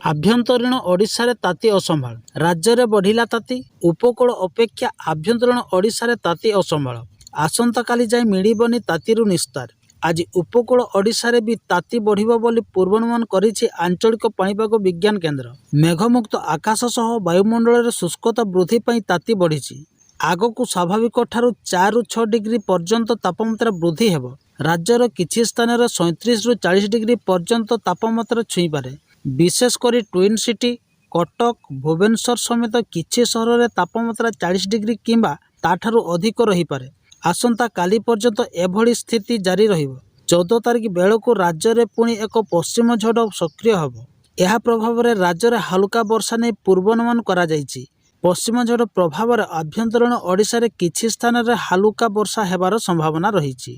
ଆଭ୍ୟନ୍ତରୀଣ ଓଡ଼ିଶାରେ ତାତି ଅସମ୍ଭାଳ। ରାଜ୍ୟରେ ବଢ଼ିଲା ତାତି। ଉପକୂଳ ଅପେକ୍ଷା ଆଭ୍ୟନ୍ତରୀଣ ଓଡ଼ିଶାରେ ତାତି ଅସମ୍ଭାଳ। ଆସନ୍ତାକାଲି ଯାଏ ମିଳିବନି ତାତିରୁ ନିସ୍ତାର। ଆଜି ଉପକୂଳ ଓଡ଼ିଶାରେ ବି ତାତି ବଢ଼ିବ ବୋଲି ପୂର୍ବାନୁମାନ କରିଛି ଆଞ୍ଚଳିକ ପାଣିପାଗ ବିଜ୍ଞାନ କେନ୍ଦ୍ର। ମେଘମୁକ୍ତ ଆକାଶ ସହ ବାୟୁମଣ୍ଡଳରେ ଶୁଷ୍କତା ବୃଦ୍ଧି ପାଇଁ ତାତି ବଢ଼ିଛି। ଆଗକୁ ସ୍ୱାଭାବିକଠାରୁ 4ରୁ 6 ଡିଗ୍ରୀ ପର୍ଯ୍ୟନ୍ତ ତାପମାତ୍ରା ବୃଦ୍ଧି ହେବ। ରାଜ୍ୟର କିଛି ସ୍ଥାନରେ 37ରୁ 40 ଡିଗ୍ରୀ ପର୍ଯ୍ୟନ୍ତ ତାପମାତ୍ରା ଛୁଇଁପାରେ। ବିଶେଷ କରି ଟ୍ୱିନ୍ ସିଟି, କଟକ, ଭୁବନେଶ୍ୱର ସମେତ କିଛି ସହରରେ ତାପମାତ୍ରା 40 ଡିଗ୍ରୀ କିମ୍ବା ତାଠାରୁ ଅଧିକ ରହିପାରେ। ଆସନ୍ତାକାଲି ପର୍ଯ୍ୟନ୍ତ ଏଭଳି ସ୍ଥିତି ଜାରି ରହିବ। 14 ତାରିଖ ବେଳକୁ ରାଜ୍ୟରେ ପୁଣି ଏକ ପଶ୍ଚିମ ଝଡ଼ ସକ୍ରିୟ ହେବ। ଏହା ପ୍ରଭାବରେ ରାଜ୍ୟରେ ହାଲୁକା ବର୍ଷା ନେଇ ପୂର୍ବାନୁମାନ କରାଯାଇଛି। ପଶ୍ଚିମ ଝଡ଼ ପ୍ରଭାବରେ ଆଭ୍ୟନ୍ତରୀଣ ଓଡ଼ିଶାରେ କିଛି ସ୍ଥାନରେ ହାଲୁକା ବର୍ଷା ହେବାର ସମ୍ଭାବନା ରହିଛି।